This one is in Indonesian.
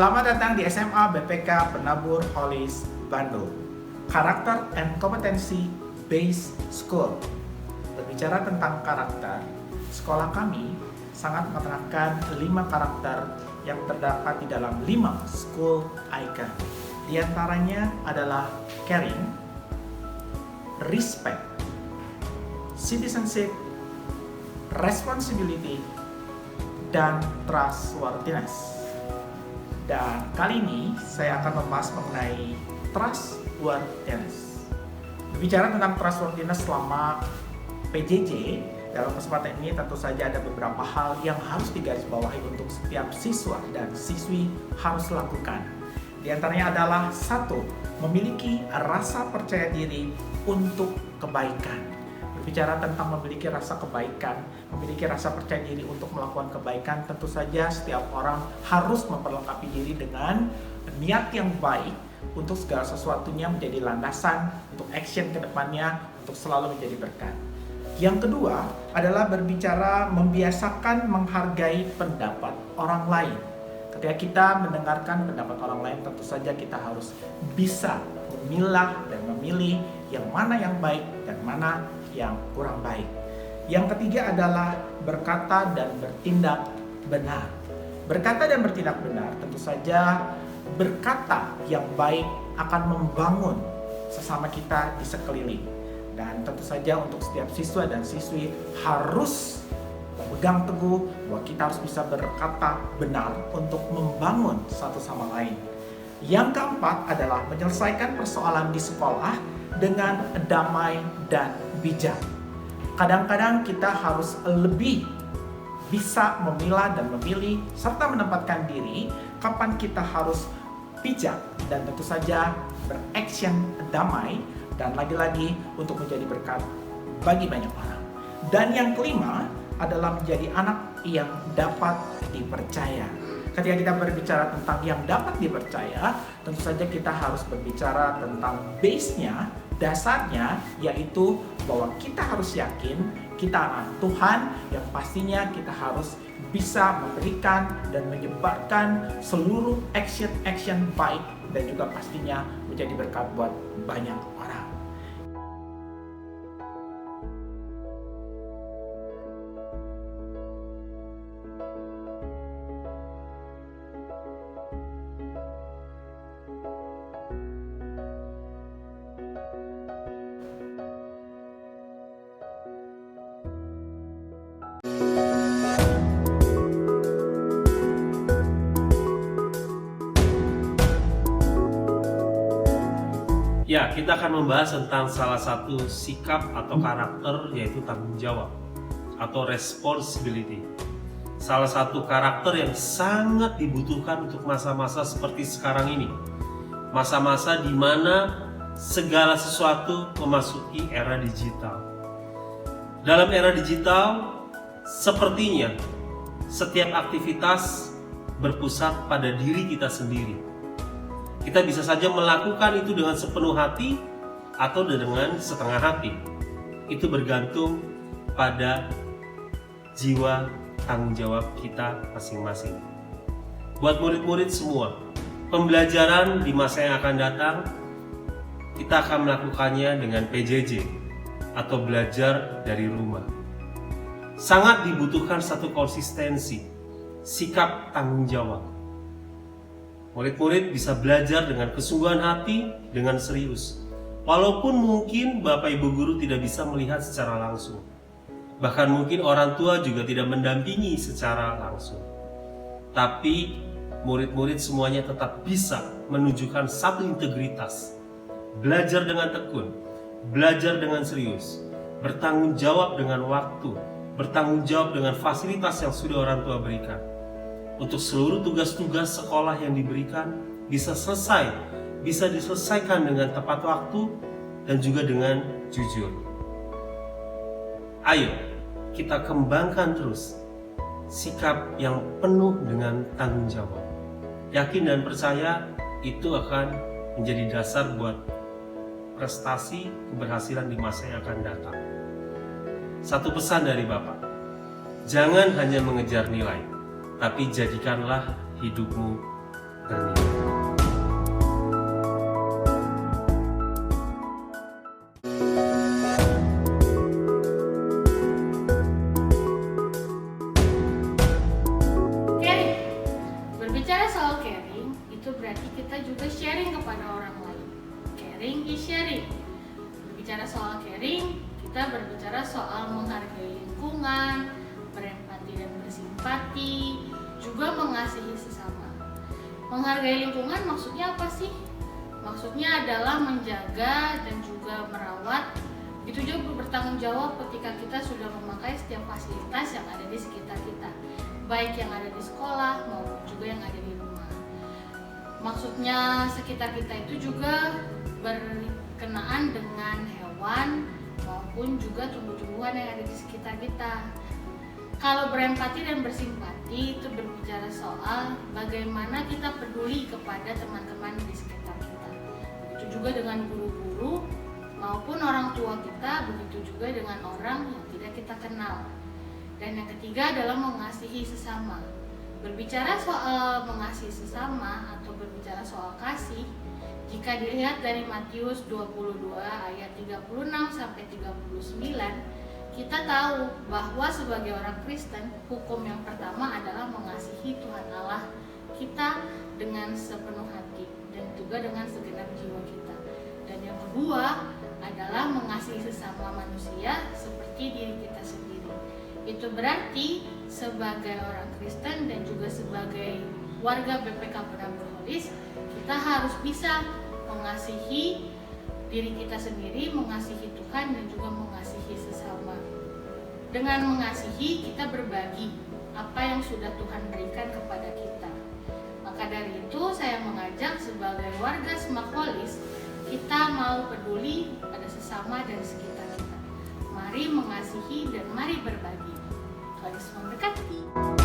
Selamat datang di SMA BPK Penabur Holis Bandung. Karakter and Competency Based School. Berbicara tentang karakter, sekolah kami sangat menerapkan 5 karakter yang terdapat di dalam 5 school icon. Di antaranya adalah caring, respect, citizenship, responsibility, dan trustworthiness. Dan kali ini saya akan membahas mengenai trustworthiness. Berbicara tentang trustworthiness selama PJJ, dalam kesempatan ini tentu saja ada beberapa hal yang harus digarisbawahi untuk setiap siswa dan siswi harus lakukan. Di antaranya adalah 1. Memiliki rasa percaya diri untuk kebaikan. Berbicara tentang memiliki rasa kebaikan, memiliki rasa percaya diri untuk melakukan kebaikan, tentu saja setiap orang harus memperlengkapi diri dengan niat yang baik untuk segala sesuatunya menjadi landasan untuk action ke depannya untuk selalu menjadi berkat. Yang kedua adalah berbicara membiasakan menghargai pendapat orang lain. Ketika kita mendengarkan pendapat orang lain, tentu saja kita harus bisa memilah dan memilih yang mana yang baik dan mana yang kurang baik. Yang ketiga adalah berkata dan bertindak benar. Berkata dan bertindak benar, tentu saja berkata yang baik akan membangun sesama kita di sekeliling. Dan tentu saja untuk setiap siswa dan siswi harus memegang teguh bahwa kita harus bisa berkata benar untuk membangun satu sama lain. Yang keempat adalah menyelesaikan persoalan di sekolah dengan damai dan bijak. Kadang-kadang kita harus lebih bisa memilah dan memilih serta menempatkan diri kapan kita harus bijak dan tentu saja beraction damai dan lagi-lagi untuk menjadi berkat bagi banyak orang. Dan yang kelima adalah menjadi anak yang dapat dipercaya. Ketika kita berbicara tentang yang dapat dipercaya, tentu saja kita harus berbicara tentang base-nya, dasarnya, yaitu bahwa kita harus yakin kita anak Tuhan yang pastinya kita harus bisa memberikan dan menyebarkan seluruh action baik dan juga pastinya menjadi berkat buat banyak orang. Ya, kita akan membahas tentang salah satu sikap atau karakter, yaitu tanggung jawab atau responsibility. Salah satu karakter yang sangat dibutuhkan untuk masa-masa seperti sekarang ini. Masa-masa di mana segala sesuatu memasuki era digital. Dalam era digital, sepertinya setiap aktivitas berpusat pada diri kita sendiri. Kita bisa saja melakukan itu dengan sepenuh hati atau dengan setengah hati. Itu bergantung pada jiwa tanggung jawab kita masing-masing. Buat murid-murid semua, pembelajaran di masa yang akan datang, kita akan melakukannya dengan PJJ atau belajar dari rumah. Sangat dibutuhkan satu konsistensi, sikap tanggung jawab. Murid-murid bisa belajar dengan kesungguhan hati, dengan serius. Walaupun mungkin Bapak Ibu Guru tidak bisa melihat secara langsung. Bahkan mungkin orang tua juga tidak mendampingi secara langsung. Tapi murid-murid semuanya tetap bisa menunjukkan satu integritas. Belajar dengan tekun, belajar dengan serius, bertanggung jawab dengan waktu, bertanggung jawab dengan fasilitas yang sudah orang tua berikan. Untuk seluruh tugas-tugas sekolah yang diberikan bisa diselesaikan dengan tepat waktu dan juga dengan jujur. Ayo, kita kembangkan terus sikap yang penuh dengan tanggung jawab. Yakin dan percaya itu akan menjadi dasar buat prestasi keberhasilan di masa yang akan datang. Satu pesan dari Bapak, jangan hanya mengejar nilai, tapi jadikanlah hidupmu melakukan ini. Caring. Berbicara soal caring, itu berarti kita juga sharing kepada orang lain. Caring is sharing. Berbicara soal caring, kita berbicara soal menghargai lingkungan, berempati dan bersimpati, juga mengasihi sesama. Menghargai lingkungan maksudnya apa sih? Maksudnya adalah menjaga dan juga merawat. Itu juga bertanggung jawab ketika kita sudah memakai setiap fasilitas yang ada di sekitar kita, baik yang ada di sekolah maupun juga yang ada di rumah. Maksudnya sekitar kita itu juga berkenaan dengan hewan maupun juga tumbuh-tumbuhan yang ada di sekitar kita. Kalau berempati dan bersimpati itu berbicara soal bagaimana kita peduli kepada teman-teman di sekitar kita. Begitu juga dengan guru-guru maupun orang tua kita, begitu juga dengan orang yang tidak kita kenal. Dan yang ketiga adalah mengasihi sesama. Berbicara soal mengasihi sesama atau berbicara soal kasih, jika dilihat dari Matius 22 ayat 36 sampai 39, kita tahu bahwa sebagai orang Kristen, hukum yang pertama adalah mengasihi Tuhan Allah kita dengan sepenuh hati dan juga dengan segenap jiwa kita. Dan yang kedua adalah mengasihi sesama manusia seperti diri kita sendiri. Itu berarti sebagai orang Kristen dan juga sebagai warga BPK Penabur Holis, kita harus bisa mengasihi diri kita sendiri, mengasihi Tuhan dan juga mengasihi sesama. Dengan mengasihi, kita berbagi apa yang sudah Tuhan berikan kepada kita. Maka dari itu saya mengajak sebagai warga Semak Holis, kita mau peduli pada sesama dan sekitar kita. Mari mengasihi dan mari berbagi. Tuhan Yesus memberkati.